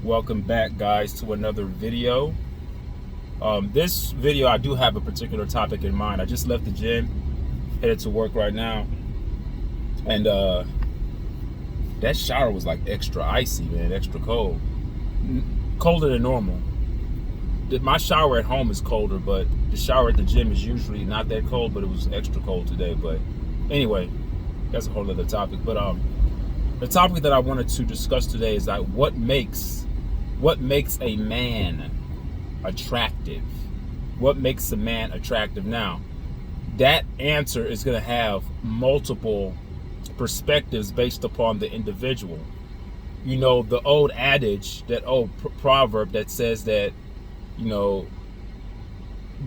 Welcome back, guys, to another video. This video, I do have a particular topic in mind. I just left the gym, headed to work right now, and that shower was like extra icy, man, extra cold, colder than normal. My shower at home is colder, but the shower at the gym is usually not that cold, but it was extra cold today. But anyway, that's a whole other topic. But the topic that I wanted to discuss today is like what makes a man attractive? What makes a man attractive? Now, that answer is going to have multiple perspectives based upon the individual. You know, the old adage, that old proverb that says that, you know,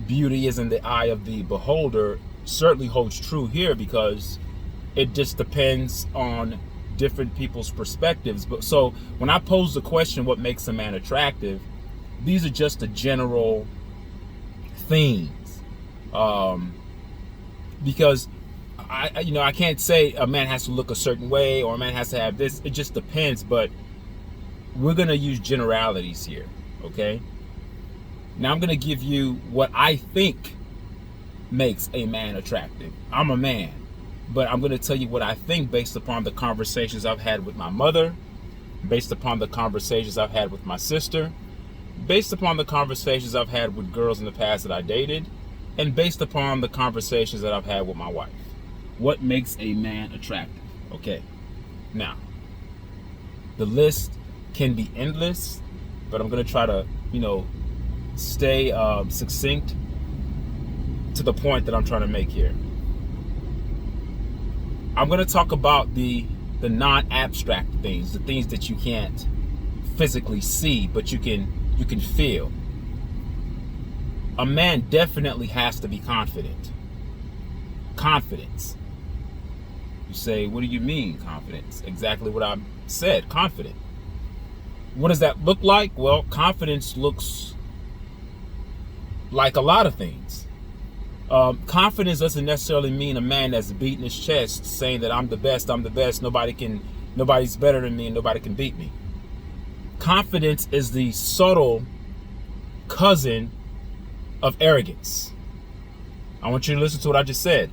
beauty is in the eye of the beholder certainly holds true here, because it just depends on different people's perspectives. But so when I pose the question, what makes a man attractive, these are just the general themes, because I can't say a man has to look a certain way or a man has to have this. It just depends. But we're gonna use generalities here, okay? Now I'm gonna give you what I think makes a man attractive. I'm a man, but I'm going to tell you what I think based upon the conversations I've had with my mother, based upon the conversations I've had with my sister, based upon the conversations I've had with girls in the past that I dated, and based upon the conversations that I've had with my wife. What makes a man attractive? Okay. Now, the list can be endless, but I'm going to try to, stay succinct to the point that I'm trying to make here. I'm going to talk about the non-abstract things, the things that you can't physically see, but you can feel. A man definitely has to be confident. Confidence. You say, what do you mean confidence? Exactly what I said, confident. What does that look like? Well, confidence looks like a lot of things. Confidence doesn't necessarily mean a man that's beating his chest saying that I'm the best, nobody's better than me and nobody can beat me. Confidence is the subtle cousin of arrogance. I want you to listen to what I just said.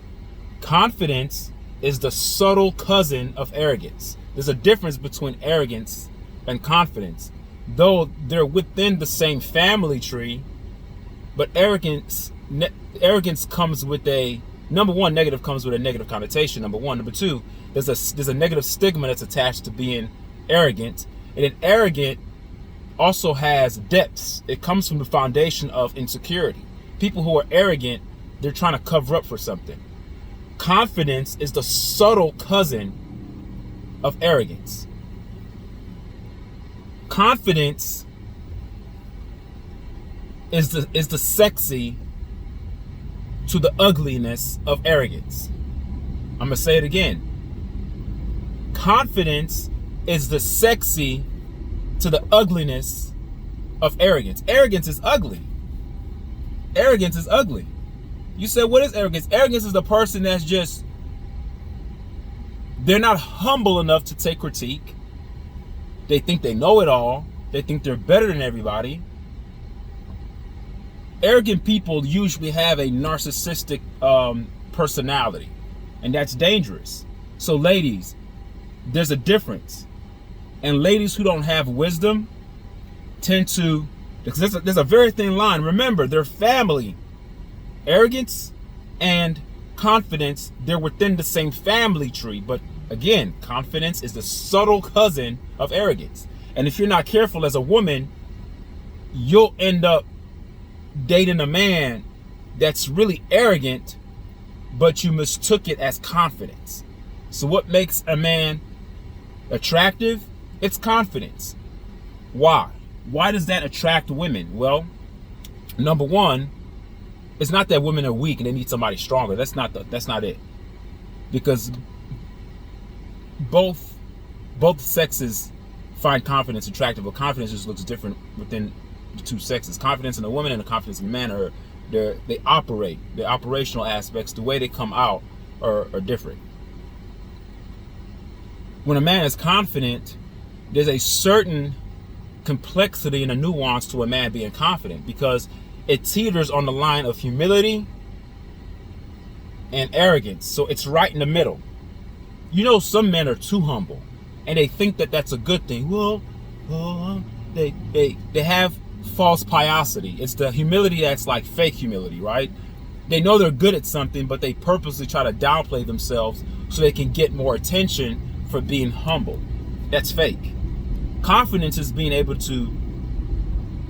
Confidence is the subtle cousin of arrogance. There's a difference between arrogance and confidence. Though they're within the same family tree, but arrogance comes with number one, negative comes with a negative connotation, number one. Number two, there's a negative stigma that's attached to being arrogant. And then arrogant also has depths. It comes from the foundation of insecurity. People who are arrogant, they're trying to cover up for something. Confidence is the subtle cousin of arrogance. Confidence is the sexy to the ugliness of arrogance. I'm going to say it again. Confidence is the sexy to the ugliness of arrogance. Arrogance is ugly. Arrogance is ugly. You said, what is arrogance? Arrogance is the person that's just, they're not humble enough to take critique. They think they know it all. They think they're better than everybody. Arrogant people usually have a narcissistic personality, and that's dangerous. So ladies, there's a difference. And ladies who don't have wisdom tend to, because there's a very thin line. Remember, they're family. Arrogance and confidence, they're within the same family tree. But again, confidence is the subtle cousin of arrogance. And if you're not careful as a woman, you'll end up dating a man that's really arrogant, but you mistook it as confidence. So what makes a man attractive? It's confidence. Why? Why does that attract women? Well, number one, it's not that women are weak and they need somebody stronger. That's not it. Because both sexes find confidence attractive, but confidence just looks different within the two sexes. Confidence in a woman and the confidence in a man they operate. The operational aspects, the way they come out are different. When a man is confident, there's a certain complexity and a nuance to a man being confident, because it teeters on the line of humility and arrogance. So it's right in the middle. You know, some men are too humble and they think that that's a good thing. Well, they have false piosity. It's the humility that's like fake humility, right? They know they're good at something, but they purposely try to downplay themselves so they can get more attention for being humble. That's fake. Confidence is being able to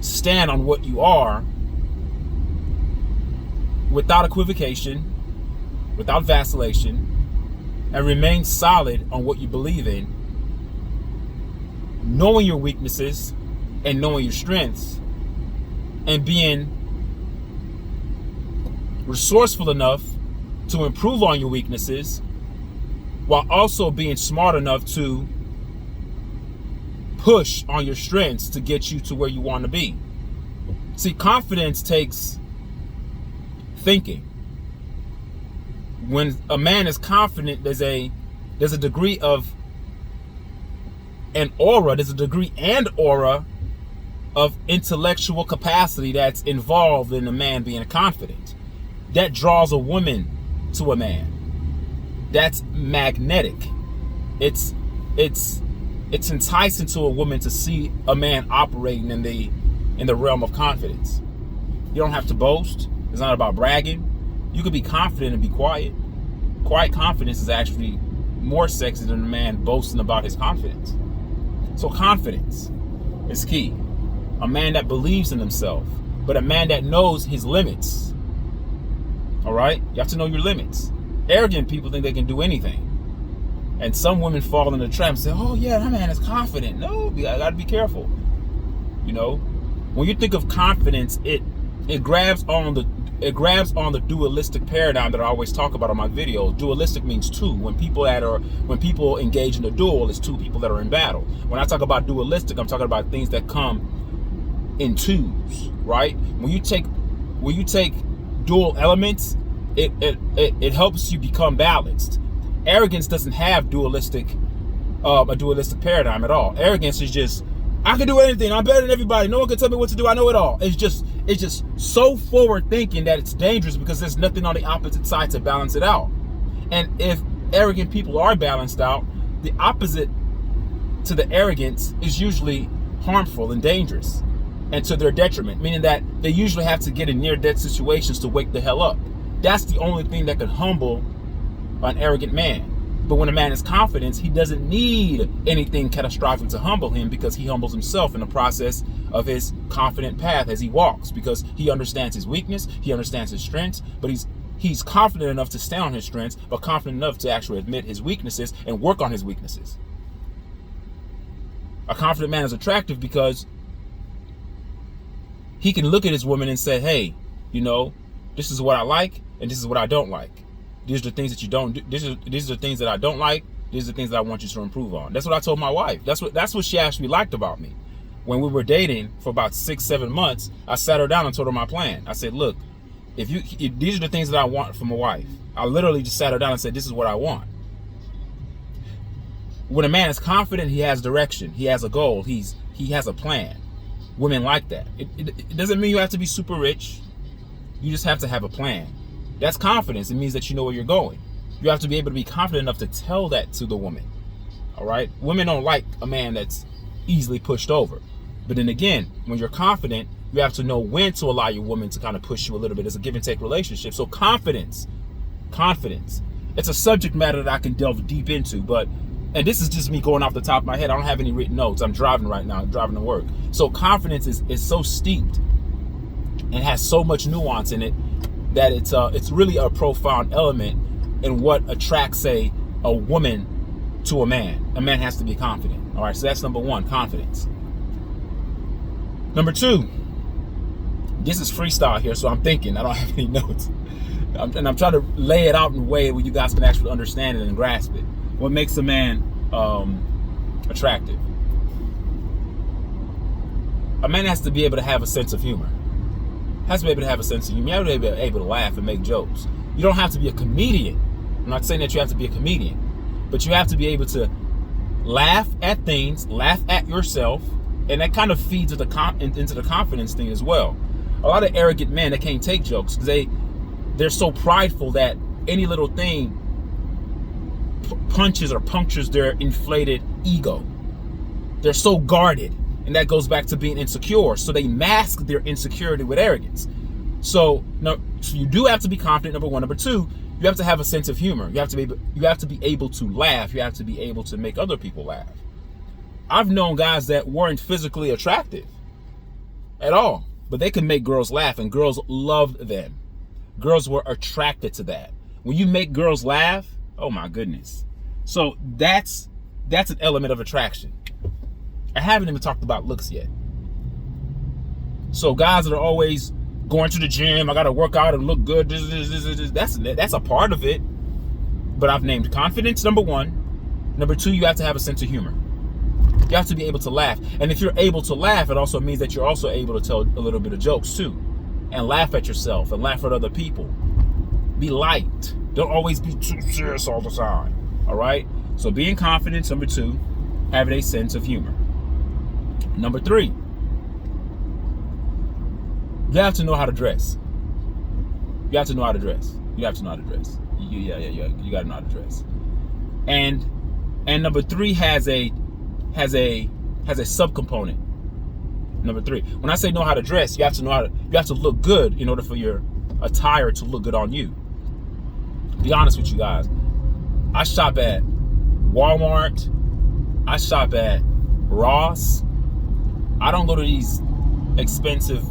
stand on what you are without equivocation, without vacillation, and remain solid on what you believe in, knowing your weaknesses and knowing your strengths, and being resourceful enough to improve on your weaknesses while also being smart enough to push on your strengths to get you to where you want to be. See, confidence takes thinking. When a man is confident, there's a degree of an aura, there's a degree and aura of intellectual capacity that's involved in a man being confident. That draws a woman to a man. That's magnetic. It's enticing to a woman to see a man operating in the realm of confidence. You don't have to boast. It's not about bragging. You can be confident and be quiet. Quiet confidence is actually more sexy than a man boasting about his confidence. So confidence is key. A man that believes in himself, but a man that knows his limits. All right? You have to know your limits. Arrogant people think they can do anything. And some women fall in the trap and say, oh yeah, that man is confident. No, I gotta be careful. You know, when you think of confidence, it grabs on the dualistic paradigm that I always talk about on my videos. Dualistic means two. When people engage in a duel, it's two people that are in battle. When I talk about dualistic, I'm talking about things that come in twos, right? When you take dual elements, it helps you become balanced. Arrogance doesn't have a dualistic paradigm at all. Arrogance is just, I can do anything. I'm better than everybody. No one can tell me what to do. I know it all. It's just so forward thinking that it's dangerous because there's nothing on the opposite side to balance it out. And if arrogant people are balanced out, the opposite to the arrogance is usually harmful and dangerous and to their detriment, meaning that they usually have to get in near-death situations to wake the hell up. That's the only thing that could humble an arrogant man. But when a man is confident, he doesn't need anything catastrophic to humble him, because he humbles himself in the process of his confident path as he walks, because he understands his weakness, he understands his strengths, but he's confident enough to stay on his strengths, but confident enough to actually admit his weaknesses and work on his weaknesses. A confident man is attractive because he can look at his woman and say, hey, you know, this is what I like and this is what I don't like. These are the things that you don't do. These are the things that I don't like. These are the things that I want you to improve on. That's what I told my wife. That's what she actually liked about me. When we were dating for about 6-7 months, I sat her down and told her my plan. I said, look, if these are the things that I want from a wife. I literally just sat her down and said, this is what I want. When a man is confident, he has direction. He has a goal. He has a plan. Women like that. It doesn't mean you have to be super rich. You just have to have a plan. That's confidence. It means that you know where you're going. You have to be able to be confident enough to tell that to the woman. All right? Women don't like a man that's easily pushed over. But then again, when you're confident, you have to know when to allow your woman to kind of push you a little bit. It's a give and take relationship. So confidence. It's a subject matter that I can delve deep into, and this is just me going off the top of my head. I don't have any written notes. I'm driving right now. I'm driving to work. So confidence is so steeped and has so much nuance in it that it's really a profound element in what attracts, say, a woman to a man. A man has to be confident. All right, so that's number one, confidence. Number two, this is freestyle here, so I'm thinking. I don't have any notes. I'm trying to lay it out in a way where you guys can actually understand it and grasp it. What makes a man attractive? A man has to be able to have a sense of humor. Has to be able to have a sense of humor. You have to be able to laugh and make jokes. You don't have to be a comedian. I'm not saying that you have to be a comedian, but you have to be able to laugh at things, laugh at yourself, And that kind of feeds into the confidence thing as well. A lot of arrogant men that can't take jokes because they're so prideful that any little thing punches or punctures their inflated ego. They're so guarded, and that goes back to being insecure. So they mask their insecurity with arrogance. So you do have to be confident, number one. Number two, you have to have a sense of humor. You have to be able to laugh. You have to be able to make other people laugh. I've known guys that weren't physically attractive at all, but they could make girls laugh, and girls loved them. Girls were attracted to that. When you make girls laugh, oh my goodness. So that's an element of attraction. I haven't even talked about looks yet. So guys that are always going to the gym, I gotta work out and look good, that's a part of it. But I've named confidence, number one. Number two, you have to have a sense of humor. You have to be able to laugh. And if you're able to laugh, it also means that you're also able to tell a little bit of jokes too. And laugh at yourself and laugh at other people. Be light. Don't always be too serious all the time. All right? So being confident, number two, having a sense of humor. Number three, you have to know how to dress. You have to know how to dress. You have to know how to dress. You got to know how to dress. And number three has a subcomponent. Number three, when I say know how to dress, you have to look good in order for your attire to look good on you. Be honest with you guys. I shop at Walmart. I shop at Ross. I don't go to these expensive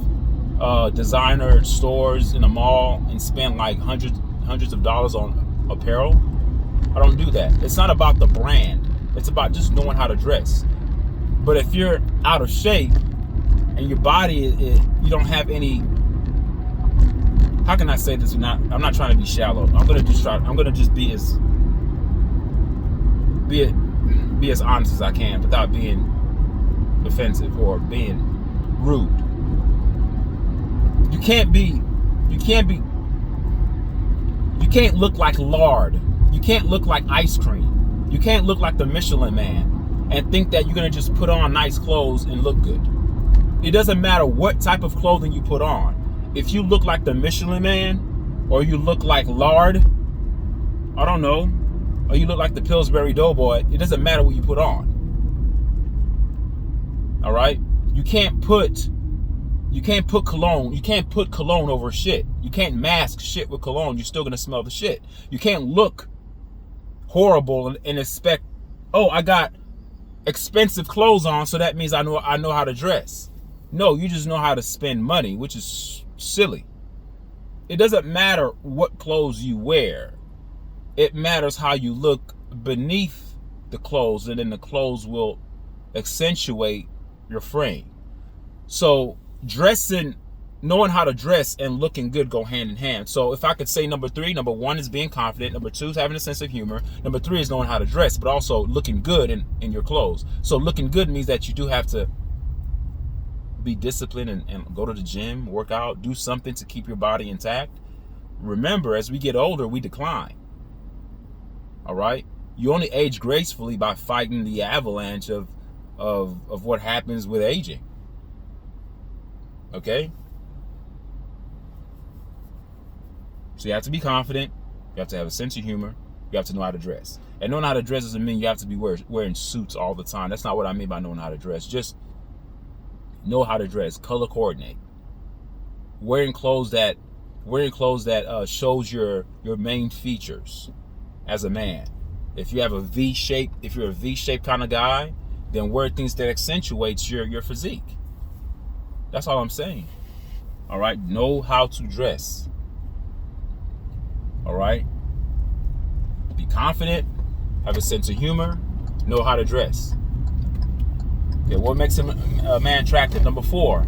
designer stores in a mall and spend like hundreds of dollars on apparel. I don't do that. It's not about the brand. It's about just knowing how to dress. But if you're out of shape and your body, you don't have any, how can I say this? I'm not trying to be shallow. I'm gonna just be as honest as I can without being offensive or being rude. You can't look like lard. You can't look like ice cream. You can't look like the Michelin Man and think that you're gonna just put on nice clothes and look good. It doesn't matter what type of clothing you put on. If you look like the Michelin Man, or you look like lard, I don't know, or you look like the Pillsbury Doughboy, it doesn't matter what you put on. All right? You can't put cologne. You can't put cologne over shit. You can't mask shit with cologne. You're still gonna smell the shit. You can't look horrible and expect, oh, I got expensive clothes on, so that means I know how to dress. No, you just know how to spend money, which is silly. It doesn't matter what clothes you wear. It matters how you look beneath the clothes, and then the clothes will accentuate your frame. So dressing, knowing how to dress and looking good go hand in hand. So if I could say number one is being confident. Number two is having a sense of humor. Number three is knowing how to dress, but also looking good in your clothes. So looking good means that you do have to be disciplined and go to the gym, work out, do something to keep your body intact. Remember, as we get older, we decline. All right? You only age gracefully by fighting the avalanche of what happens with aging. Okay? So you have to be confident. You have to have a sense of humor. You have to know how to dress. And knowing how to dress doesn't mean you have to be wearing suits all the time. That's not what I mean by knowing how to dress. Just know how to dress. Color coordinate. Wearing clothes that shows your main features as a man. If you're a V-shaped kind of guy, then wear things that accentuates your physique. That's all I'm saying. All right? Know how to dress. All right? Be confident, have a sense of humor, know how to dress. Okay, what makes a man attractive? Number 4,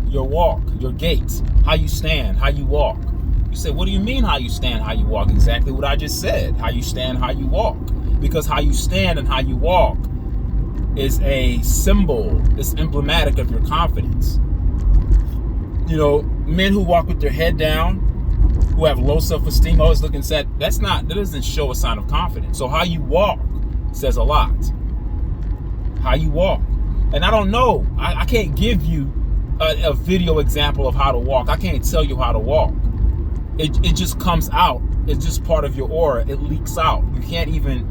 your gait, how you stand, how you walk. You say, what do you mean how you stand, how you walk? Exactly what I just said. How you stand, how you walk. Because how you stand and how you walk is a symbol, it's emblematic of your confidence. You know, men who walk with their head down, who have low self-esteem, always looking sad, that doesn't show a sign of confidence. So how you walk says a lot. how you walk. And I don't know. I can't give you a video example of how to walk. I can't tell you how to walk. It just comes out. It's just part of your aura. It leaks out. You can't even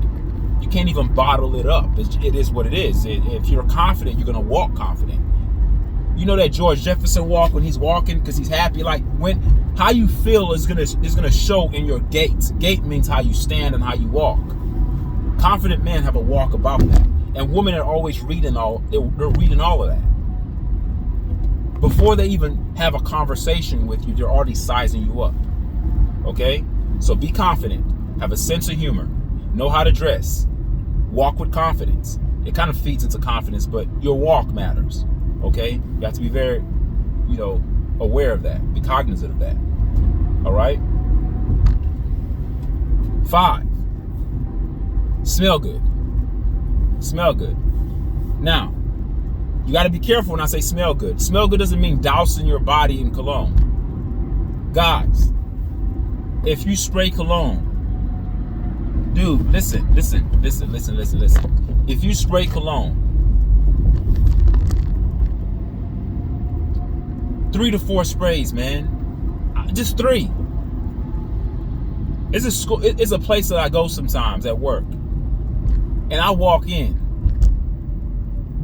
bottle it up. It is what it is. If you're confident, you're gonna walk confident. You know that George Jefferson walk when he's walking because he's happy. Like how you feel is gonna show in your gait. Gait means how you stand and how you walk. Confident men have a walk about that, and women are always reading they're reading all of that. Before they even have a conversation with you, they're already sizing you up. Okay? So be confident. Have a sense of humor. Know how to dress. Walk with confidence. It kind of feeds into confidence, but your walk matters. Okay? You have to be very, aware of that. Be cognizant of that. All right? 5. Smell good. Smell good. Now, you got to be careful when I say smell good. Smell good doesn't mean dousing your body in cologne. Guys, if you spray cologne, dude, listen. If you spray cologne, 3 to 4 sprays, man. Just 3. It's a place that I go sometimes at work. And I walk in.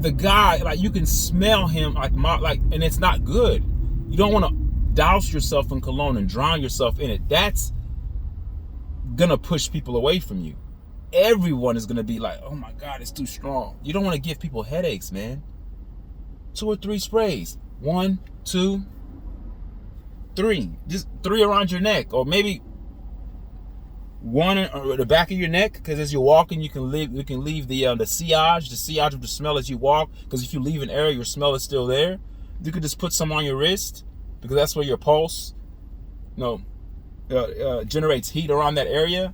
The guy, like, you can smell him and it's not good. You don't want to douse yourself in cologne and drown yourself in it. That's gonna push people away from you. Everyone is gonna be like, oh my God, it's too strong. You don't want to give people headaches, man. 2 or 3 sprays. 1, 2, 3. Just 3 around your neck, or maybe 1 at the back of your neck, because as you're walking, you can leave the sillage of the smell as you walk. Because if you leave an area, your smell is still there. You could just put some on your wrist, because that's where your pulse, generates heat around that area.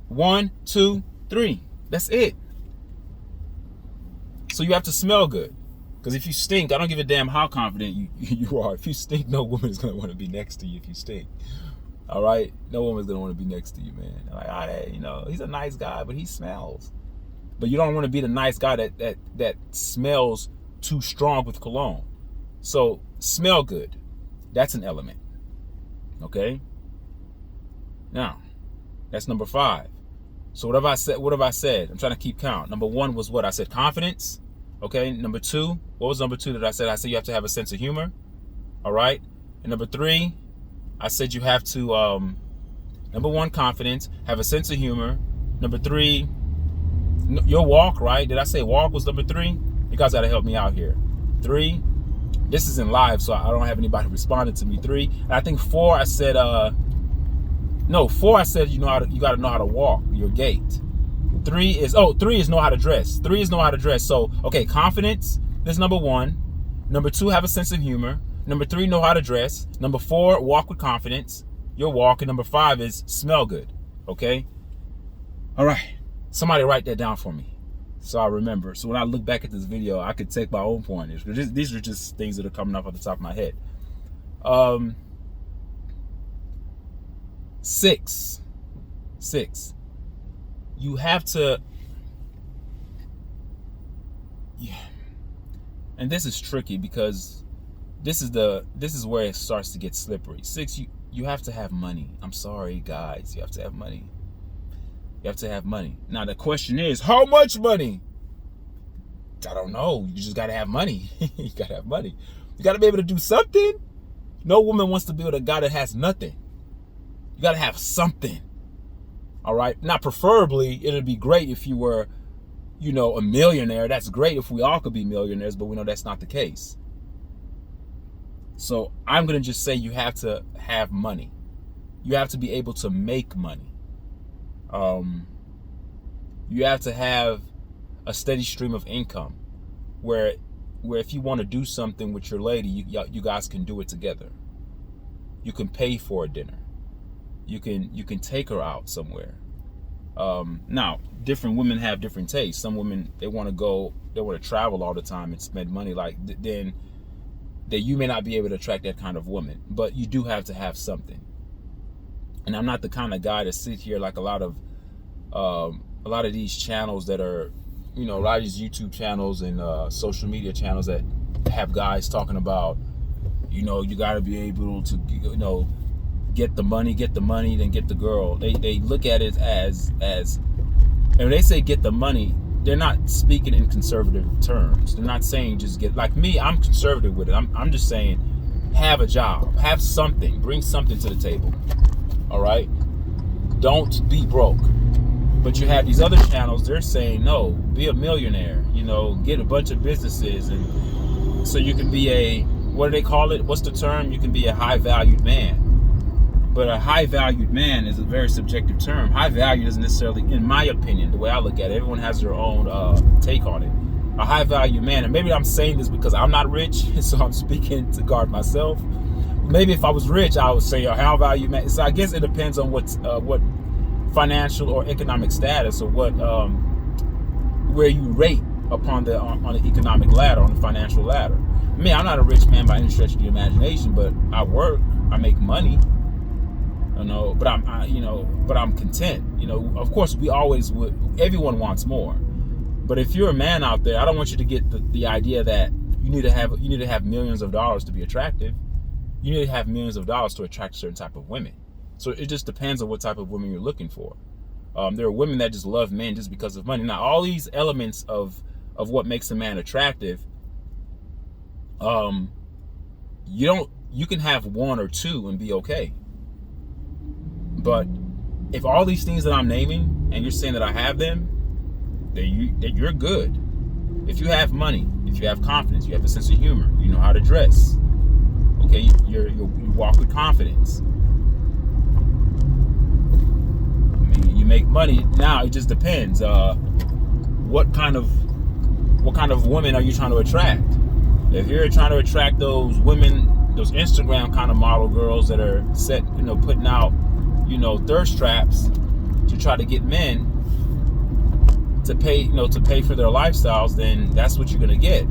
1, 2, 3. That's it. So you have to smell good. Because if you stink, I don't give a damn how confident you are. If you stink, no woman is gonna want to be next to you if you stink. All right, no woman's gonna want to be next to you, man. Like, he's a nice guy, but he smells. But you don't want to be the nice guy that smells too strong with cologne. So smell good. That's an element. Okay. Now, that's number 5. So what have I said? I'm trying to keep count. Number 1 was what I said, confidence. Okay. Number 2, what was number 2 that I said? I said you have to have a sense of humor. All right. And number 3. I said you have to, number 1, confidence, have a sense of humor. Number 3, your walk, right? Did I say walk was number 3? You guys got to help me out here. 3, this is in live, so I don't have anybody responding to me. 3, and I think 4, I said, 4, I said you got to know how to walk, your gait. 3 is know how to dress. 3 is know how to dress. So, okay, confidence is number 1. Number 2, have a sense of humor. Number 3, know how to dress. Number 4, walk with confidence. Your walk. And number 5 is smell good. Okay? All right. Somebody write that down for me so I remember. So when I look back at this video, I could take my own pointers. These are just things that are coming off the top of my head. 6. You have to... Yeah. And this is tricky because... This is where it starts to get slippery. 6, you have to have money. I'm sorry, guys. You have to have money. You have to have money. Now, the question is, how much money? I don't know. You just got to have money. You got to have money. You got to be able to do something. No woman wants to be with a guy that has nothing. You got to have something. All right? Now, preferably, it would be great if you were, a millionaire. That's great if we all could be millionaires, but we know that's not the case. So I'm going to just say you have to have money. You have to be able to make money. You have to have a steady stream of income where if you want to do something with your lady, you guys can do it together. You can pay for a dinner. You can take her out somewhere. Now, different women have different tastes. Some women, they want to travel all the time and spend money. Then you may not be able to attract that kind of woman, but you do have to have something. And I'm not the kind of guy to sit here like a lot of these channels that are a lot of these YouTube channels and social media channels that have guys talking about, you got to be able to, get the money, then get the girl. They look at it as, and when they say get the money, they're not speaking in conservative terms. They're not saying just get, like me, I'm conservative with it. I'm just saying have a job, have something, bring something to the table. All right? Don't be broke. But you have these other channels, they're saying, no, be a millionaire, get a bunch of businesses, and so you can be a, what do they call it? What's the term? You can be a high-valued man. But a high-valued man is a very subjective term. High value doesn't necessarily, in my opinion, the way I look at it, everyone has their own take on it. A high-valued man, and maybe I'm saying this because I'm not rich, so I'm speaking to guard myself. Maybe if I was rich, I would say a high-valued man. So I guess it depends on what financial or economic status, or what where you rate upon on the economic ladder, on the financial ladder. Me, I'm not a rich man by any stretch of the imagination, but I work, I make money. But I'm content. Of course, we always would. Everyone wants more, but if you're a man out there, I don't want you to get the idea that you need to have millions of dollars to be attractive. You need to have millions of dollars to attract a certain type of women. So it just depends on what type of women you're looking for. There are women that just love men just because of money. Now, all these elements of what makes a man attractive, you can have one or two and be okay. But if all these things that I'm naming, and you're saying that I have them, then you're good. If you have money, if you have confidence, you have a sense of humor, you know how to dress. Okay, you walk with confidence. I mean, you make money. Now it just depends. What kind of women are you trying to attract? If you're trying to attract those women, those Instagram kind of model girls that are putting out, thirst traps to try to get men to pay for their lifestyles, then that's what you're gonna get.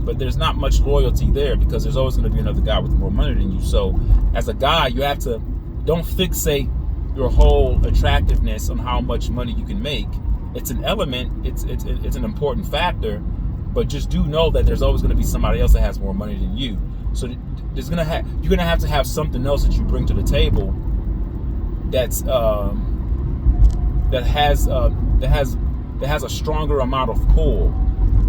But there's not much loyalty there, because there's always gonna be another guy with more money than you. So as a guy, you have to, don't fixate your whole attractiveness on how much money you can make. It's an element, it's an important factor, but just do know that there's always gonna be somebody else that has more money than you. So you're gonna have to have something else that you bring to the table that has a stronger amount of pull,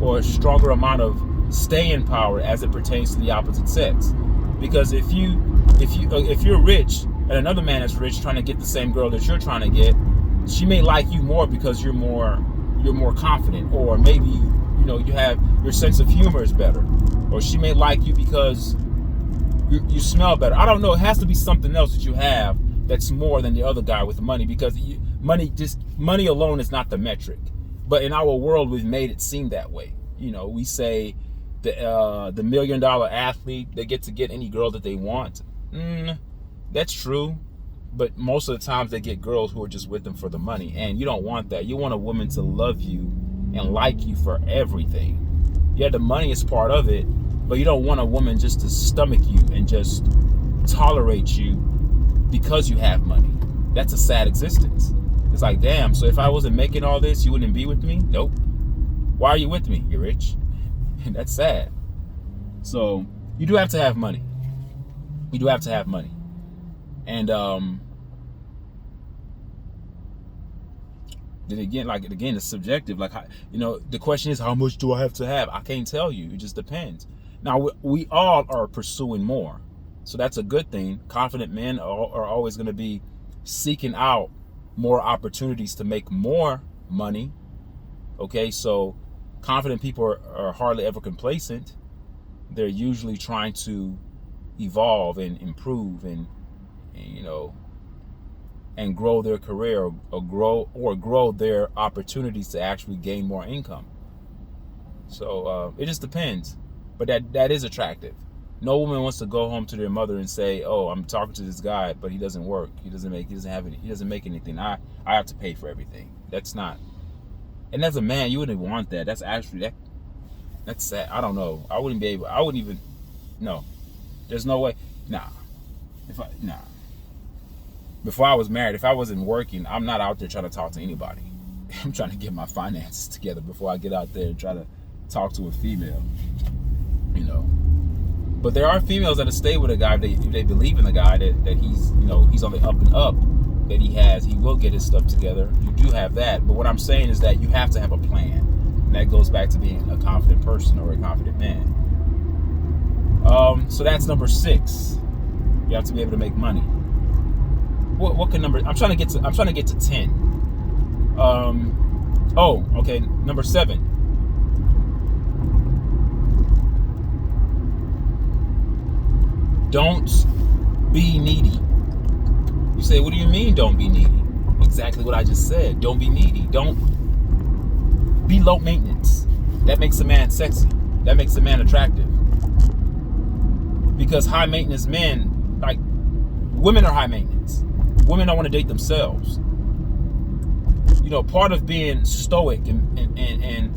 or a stronger amount of staying power as it pertains to the opposite sex. Because if you're rich and another man is rich trying to get the same girl that you're trying to get, she may like you more because you're more confident, or maybe you have, your sense of humor is better, or she may like you because you smell better. I don't know. It has to be something else that you have that's more than the other guy with money, because money alone is not the metric. But in our world, we've made it seem that way. We say the $1 million athlete, they get to get any girl that they want. That's true, but most of the times they get girls who are just with them for the money, and you don't want that. You want a woman to love you and like you for everything. Yeah, the money is part of it, but you don't want a woman just to stomach you and just tolerate you because you have money. That's a sad existence. It's like, damn, so if I wasn't making all this, you wouldn't be with me? Nope. Why are you with me? You're rich. And that's sad. So you do have to have money. You do have to have money. And then again, it's subjective. The question is, how much do I have to have? I can't tell you. It just depends. Now, we all are pursuing more. So that's a good thing. Confident men are always going to be seeking out more opportunities to make more money. Okay, so confident people are hardly ever complacent. They're usually trying to evolve and improve and grow their career, or grow their opportunities to actually gain more income. So it just depends. But that is attractive. No woman wants to go home to their mother and say, "Oh, I'm talking to this guy, but he doesn't work. He doesn't make anything. I have to pay for everything." That's not. And as a man, you wouldn't want that. That's actually that's sad. I don't know. I wouldn't even. No, there's no way. Nah. Before I was married, if I wasn't working, I'm not out there trying to talk to anybody. I'm trying to get my finances together before I get out there and try to talk to a female, you know. But there are females that stay with a guy if they believe in the guy that he's, you know, he's on the up and up, that he will get his stuff together. You do have that. But what I'm saying is that you have to have a plan. And that goes back to being a confident person or a confident man. So that's number 6. You have to be able to make money. What can number? I'm trying to get to 10. Oh, okay. Number 7. Don't be needy. You say, what do you mean don't be needy? Exactly what I just said. Don't be needy. Don't be low maintenance. That makes a man sexy. That makes a man attractive. Because high maintenance men, like, women are high maintenance. Women don't want to date themselves. You know, part of being stoic and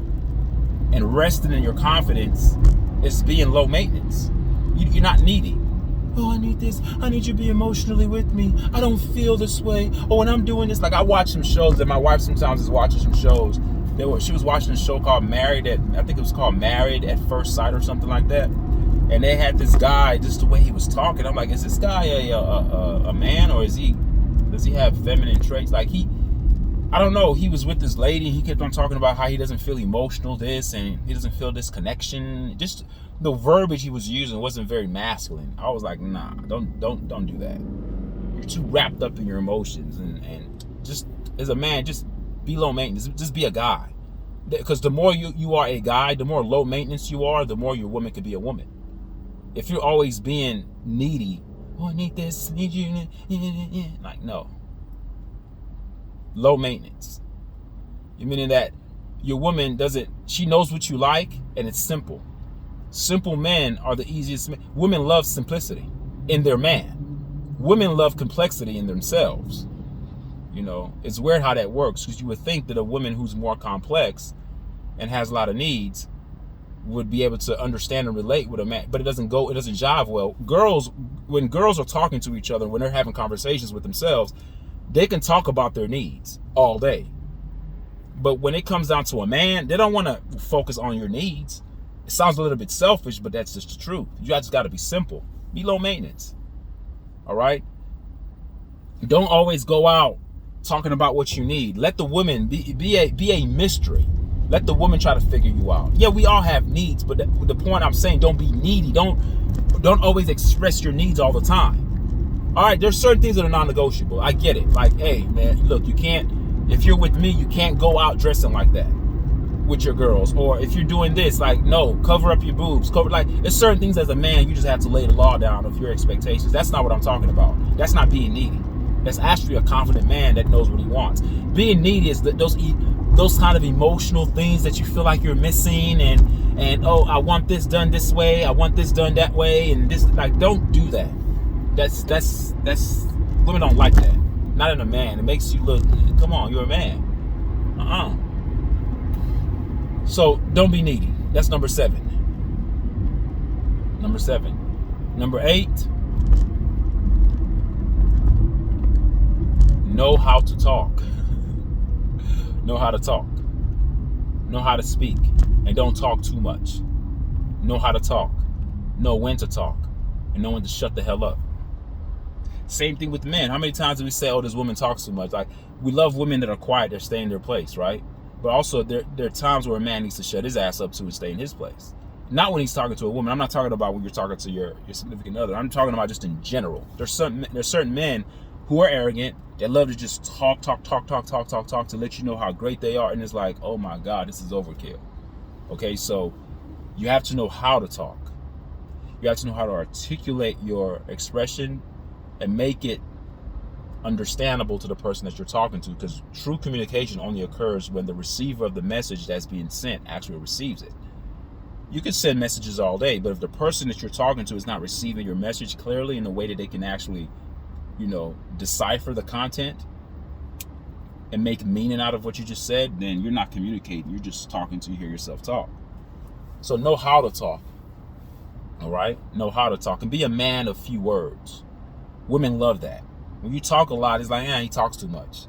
resting in your confidence is being low maintenance. You're not needy. Oh, I need this. I need you to be emotionally with me. I don't feel this way. Oh, when I'm doing this, like I watch some shows that my wife sometimes is watching some shows. She was watching a show called I think it was called Married at First Sight or something like that. And they had this guy, just the way he was talking. I'm like, is this guy a man, or does he have feminine traits? Like I don't know. He was with this lady. He kept on talking about how he doesn't feel emotional, this, and he doesn't feel this connection. Just the verbiage he was using wasn't very masculine. I was like, nah, don't do that. You're too wrapped up in your emotions, and just as a man, just be low maintenance. Just be a guy. Because the more you are a guy, the more low maintenance you are, the more your woman could be a woman. If you're always being needy, oh, I need this, I need you, like, no. Low maintenance. You meaning that your woman she knows what you like, and it's simple. Simple men are the easiest men. Women love simplicity in their man. Women love complexity in themselves. You know, it's weird how that works, because you would think that a woman who's more complex and has a lot of needs would be able to understand and relate with a man, but it doesn't jive well. When girls are talking to each other, when they're having conversations with themselves, they can talk about their needs all day. But when it comes down to a man, they don't want to focus on your needs. It sounds a little bit selfish, but that's just the truth. You just got to be simple. Be low maintenance. All right? Don't always go out talking about what you need. Let the woman be a mystery. Let the woman try to figure you out. Yeah, we all have needs, but the point I'm saying, don't be needy. Don't always express your needs all the time. All right, there's certain things that are non-negotiable. I get it. Like, hey, man, look, you can't, if you're with me, you can't go out dressing like that with your girls. Or if you're doing this, like, no, cover up your boobs. There's certain things as a man, you just have to lay the law down of your expectations. That's not what I'm talking about. That's not being needy. That's actually a confident man that knows what he wants. Being needy is those kind of emotional things that you feel like you're missing, and oh, I want this done this way, I want this done that way, and this, like, don't do that. That's women don't like that. Not in a man. It makes you look, come on, you're a man. So don't be needy. That's number 7. Number 7. Number 8. Know how to talk. Know how to talk. Know how to speak. And don't talk too much. Know how to talk. Know when to talk. And know when to shut the hell up. Same thing with men. How many times do we say, oh, this woman talks too much? Like, we love women that are quiet, that stay in their place, right? But also, there are times where a man needs to shut his ass up too and stay in his place. Not when he's talking to a woman. I'm not talking about when you're talking to your significant other. I'm talking about just in general. There's certain men who are arrogant, that love to just talk to let you know how great they are. And it's like, oh my God, this is overkill. Okay, so you have to know how to talk. You have to know how to articulate your expression and make it understandable to the person that you're talking to, because true communication only occurs when the receiver of the message that's being sent actually receives it. You can send messages all day, but if the person that you're talking to is not receiving your message clearly in a way that they can actually, decipher the content and make meaning out of what you just said, then you're not communicating. You're just talking to hear yourself talk. So know how to talk. All right? Know how to talk and be a man of few words. Women love that. When you talk a lot, it's like, he talks too much.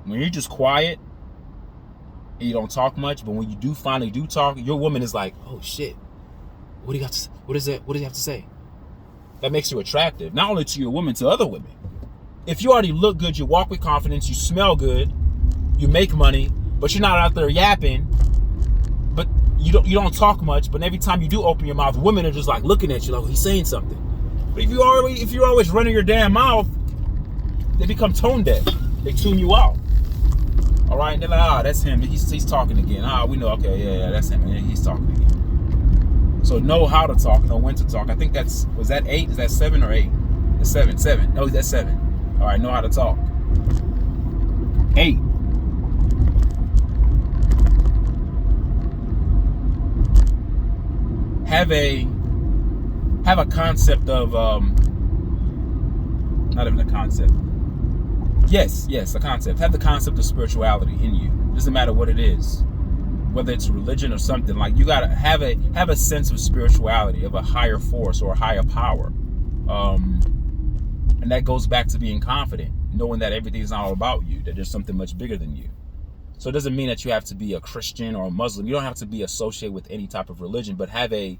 When you're just quiet and you don't talk much, but when you do finally do talk, your woman is like, oh shit, what do you got to, what is that? What do you have to say? That makes you attractive, not only to your woman, to other women. If you already look good, you walk with confidence, you smell good, you make money, but you're not out there yapping, but you don't talk much, but every time you do open your mouth, women are just like looking at you like, oh, he's saying something. But if you're always running your damn mouth, they become tone deaf. They tune you out. All right, and they're like, that's him. He's talking again. We know. Okay, yeah, that's him. Yeah, he's talking again. So know how to talk, know when to talk. I think was that 8? Is that 7 or 8? It's 7. 7. No, that's 7. All right, know how to talk. 8. Have a concept of not even a concept. Yes, a concept. Have the concept of spirituality in you. Doesn't matter what it is, whether it's religion or something. Like, you gotta have a sense of spirituality, of a higher force or a higher power, and that goes back to being confident, knowing that everything's not all about you, that there's something much bigger than you. So it doesn't mean that you have to be a Christian or a Muslim. You don't have to be associated with any type of religion, but have a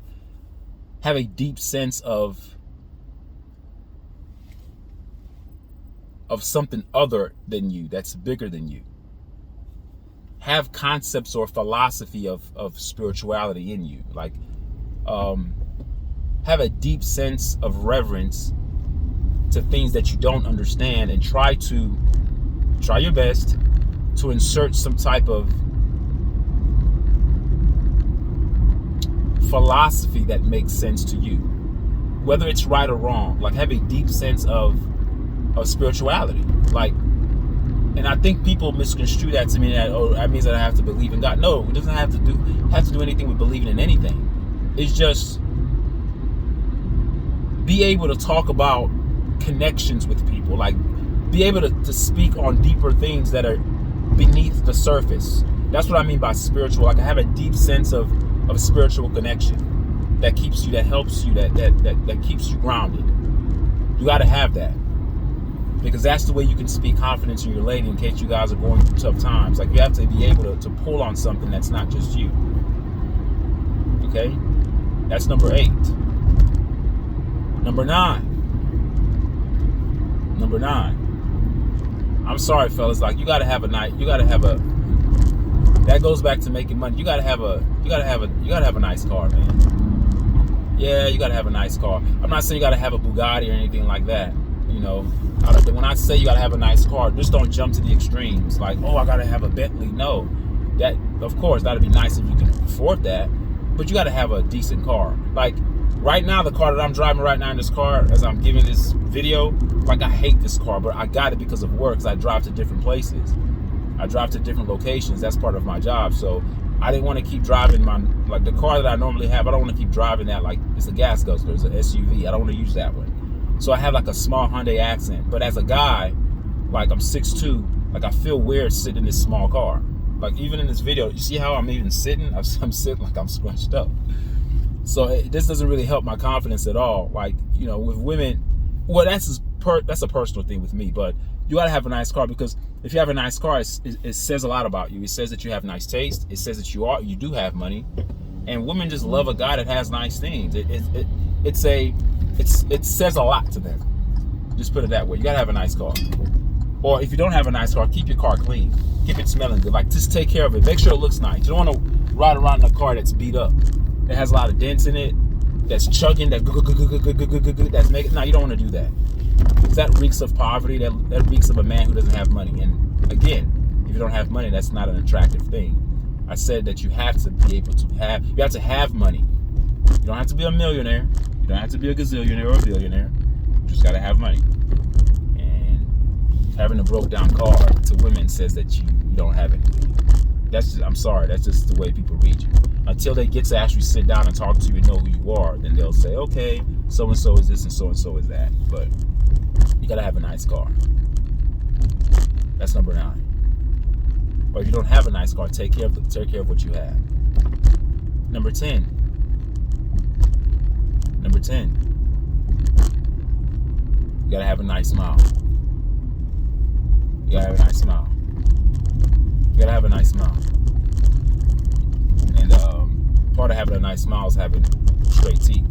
deep sense of something other than you, that's bigger than you. Have concepts or philosophy of spirituality in you. Like, have a deep sense of reverence to things that you don't understand, and try your best to insert some type of philosophy that makes sense to you, whether it's right or wrong. Like, have a deep sense of spirituality. Like, and I think people misconstrue that to mean that, oh, that means that I have to believe in God. No, it doesn't have to do anything with believing in anything. It's just be able to talk about connections with people, like be able to speak on deeper things that are beneath the surface. That's what I mean by spiritual. Like, I have a deep sense of spiritual connection that keeps you, that helps you, that keeps you grounded. You got to have that, because that's the way you can speak confidence in your lady in case you guys are going through tough times. Like, you have to be able to pull on something that's not just you. Okay? That's number 8. Number 9. I'm sorry, fellas. Like, you gotta have a that goes back to making money. You gotta have a nice car, man. Yeah, you gotta have a nice car. I'm not saying you gotta have a Bugatti or anything like that. You know, when I say you gotta have a nice car, just don't jump to the extremes. Like, oh, I gotta have a Bentley. No, that, of course, that'd be nice if you can afford that, but you gotta have a decent car. Like, right now, the car that I'm driving right now in this car, as I'm giving this video, like, I hate this car, but I got it because of work, because I drive to different places. I drive to different locations. That's part of my job. So I didn't want to keep driving like the car that I normally have. I don't want to keep driving that. Like, it's a gas guzzler, it's an SUV. I don't want to use that one. So I have like a small Hyundai Accent. But as a guy, like, I'm 6'2", like, I feel weird sitting in this small car. Like, even in this video, you see how I'm even sitting? I'm sitting like I'm scrunched up. So this doesn't really help my confidence at all. Like, you know, with women, well, that's a personal thing with me, but you gotta have a nice car, because if you have a nice car, it says a lot about you. It says that you have nice taste. It says that you do have money, and women just love a guy that has nice things. It says a lot to them. Just put it that way. You gotta have a nice car. Or if you don't have a nice car, keep your car clean. Keep it smelling good. Like, just take care of it. Make sure it looks nice. You don't want to ride around in a car that's beat up, that has a lot of dents in it, that's chugging, that's making. No, you don't want to do that. That reeks of poverty. That reeks of a man who doesn't have money. And again, if you don't have money, that's not an attractive thing. I said that you have to be able to have. You have to have money. You don't have to be a millionaire. You don't have to be a gazillionaire or a billionaire. You just gotta have money. And having a broke down car to women says that you don't have anything. I'm sorry. That's just the way people read you. Until they get to actually sit down and talk to you and know who you are, then they'll say, okay, so and so is this and so is that. But you gotta have a nice car. That's number 9. Or if you don't have a nice car, take care of what you have. Number 10. You gotta have a nice smile. You gotta have a nice smile. Part of having a nice smile is having straight teeth,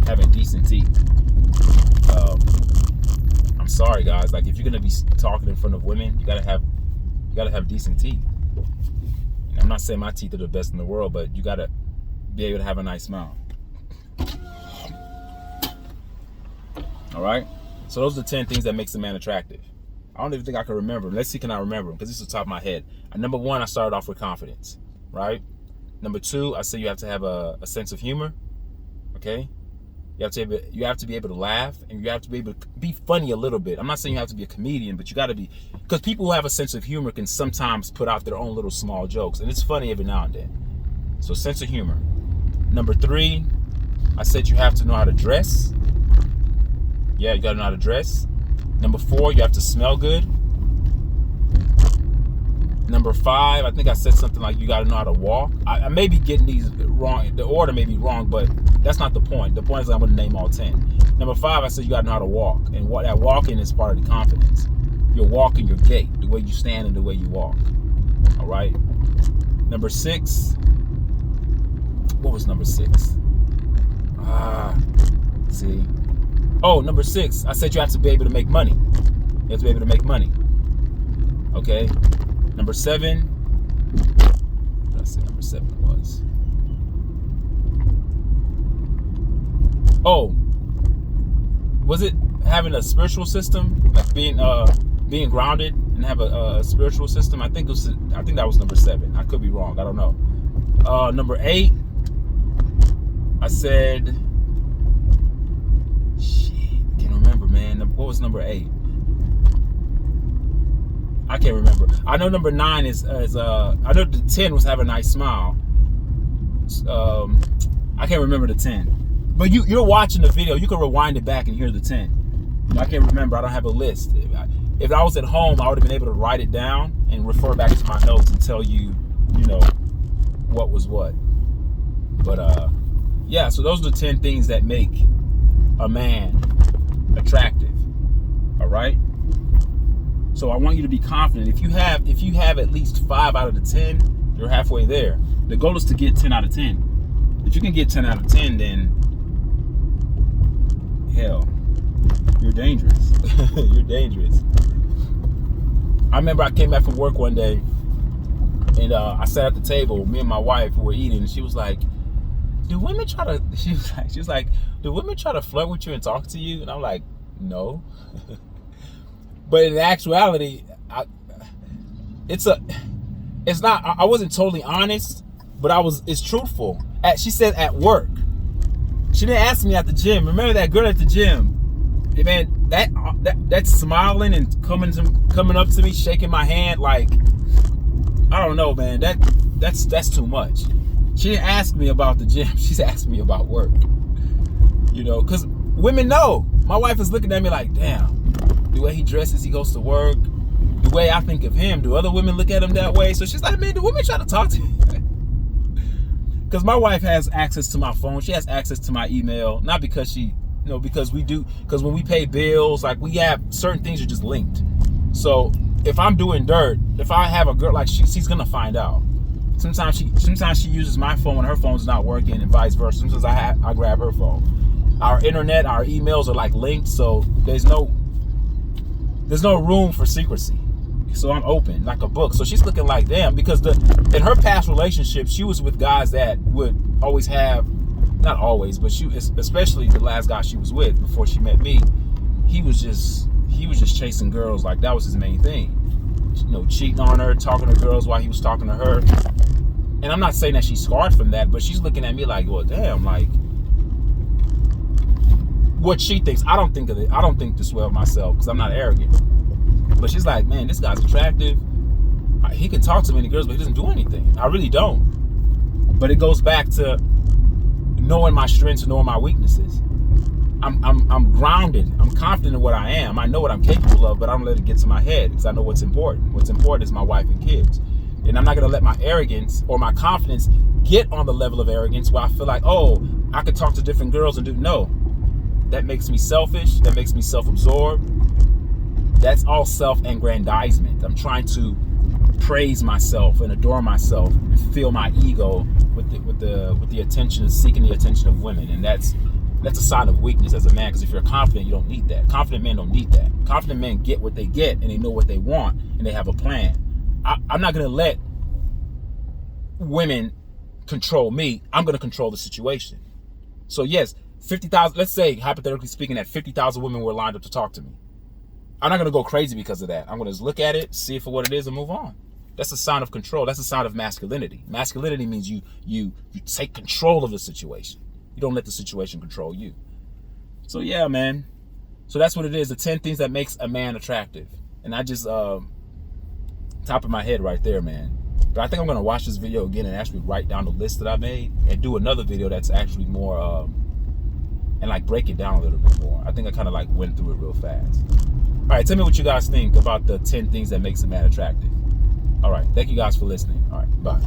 having decent teeth. I'm sorry, guys. Like, if you're gonna be talking in front of women, you gotta have decent teeth. And I'm not saying my teeth are the best in the world, but you gotta be able to have a nice smile. All right. So those are the 10 things that makes a man attractive. I don't even think I can remember them. Let's see, can I remember them? Because this is the top of my head. Number 1, I started off with confidence, right? Number 2, I said you have to have a sense of humor. Okay. You have to be able to laugh, and you have to be able to be funny a little bit. I'm not saying you have to be a comedian, but you got to be, because people who have a sense of humor can sometimes put out their own little small jokes, and it's funny every now and then. So sense of humor. Number 3, I said you have to know how to dress. Yeah, you got to know how to dress. Number 4, you have to smell good. Number 5, I think I said something like you got to know how to walk. I may be getting these wrong. The order may be wrong, but that's not the point. The point is I'm going to name all 10. Number 5, I said you got to know how to walk. And what that walking is part of the confidence. Your walk and your gait, the way you stand and the way you walk. All right. Number 6. What was number 6? See. Oh, number 6, I said you have to be able to make money. You have to be able to make money. Okay. Number 7. What did I say number 7 was? Oh, was it having a spiritual system, like being grounded and have a spiritual system? I think that was number 7. I could be wrong. I don't know. Number 8, I said, shit, I can't remember, man. What was number 8? I can't remember. I know number 9 is I know the 10 was have a nice smile. I can't remember the 10. But you're watching the video. You can rewind it back and hear the 10. I can't remember. I don't have a list. If I was at home, I would have been able to write it down and refer back to my notes and tell you, what was what. But yeah. So those are the 10 things that make a man attractive. All right. So I want you to be confident. If you have at least 5 out of the 10, you're halfway there. The goal is to get 10 out of 10. If you can get 10 out of 10, then hell, you're dangerous. You're dangerous. I remember I came back from work one day, and I sat at the table, me and my wife who were eating, and she was like, do women try to flirt with you and talk to you? And I'm like, no. But in actuality, I wasn't totally honest, but it's truthful. She said at work. She didn't ask me at the gym. Remember that girl at the gym? Man, that smiling and coming up to me, shaking my hand, like, I don't know, man. That's too much. She didn't ask me about the gym. She's asked me about work. Because women know. My wife is looking at me like, damn. The way he dresses, he goes to work. The way I think of him, do other women look at him that way? So she's like, man, do women try to talk to you? Because my wife has access to my phone. She has access to my email. Not because because we do. Because when we pay bills, like, we have certain things are just linked. So if I'm doing dirt, if I have a girl, like, she's going to find out. Sometimes she uses my phone when her phone's not working, and vice versa. Sometimes I grab her phone. Our internet, our emails are like linked, so there's no room for secrecy. So I'm open like a book. So she's looking like, damn, because in her past relationship, she was with guys that would always have, not always, but especially the last guy she was with before she met me, he was just chasing girls. Like, that was his main thing. Cheating on her, talking to girls while he was talking to her. And I'm not saying that she's scarred from that, but she's looking at me like, well, damn, like, what she thinks. I don't think of it. I don't think this way of myself because I'm not arrogant. But she's like, man, this guy's attractive. He can talk to many girls, but he doesn't do anything. I really don't. But it goes back to knowing my strengths and knowing my weaknesses. I'm grounded. I'm confident in what I am. I know what I'm capable of, but I don't let it get to my head because I know what's important. What's important is my wife and kids. And I'm not going to let my arrogance or my confidence get on the level of arrogance where I feel like, oh, I could talk to different girls and do. No. That makes me selfish. That makes me self-absorbed. That's all self-aggrandizement. I'm trying to praise myself and adore myself and fill my ego with the attention, seeking the attention of women. And that's a sign of weakness as a man, because if you're confident, you don't need that. Confident men don't need that. Confident men get what they get, and they know what they want, and they have a plan. I'm not going to let women control me. I'm going to control the situation. So yes, 50,000, let's say, hypothetically speaking, that 50,000 women were lined up to talk to me. I'm not going to go crazy because of that. I'm going to just look at it, see it for what it is, and move on. That's a sign of control. That's a sign of masculinity. Masculinity means you take control of the situation. You don't let the situation control you. So yeah, man. So that's what it is. The 10 things that makes a man attractive. And I just, top of my head right there, man. But I think I'm going to watch this video again and actually write down the list that I made and do another video that's actually more, and like break it down a little bit more. I think I kind of like went through it real fast. All right, tell me what you guys think about the 10 things that makes a man attractive. All right, thank you guys for listening. All right, bye.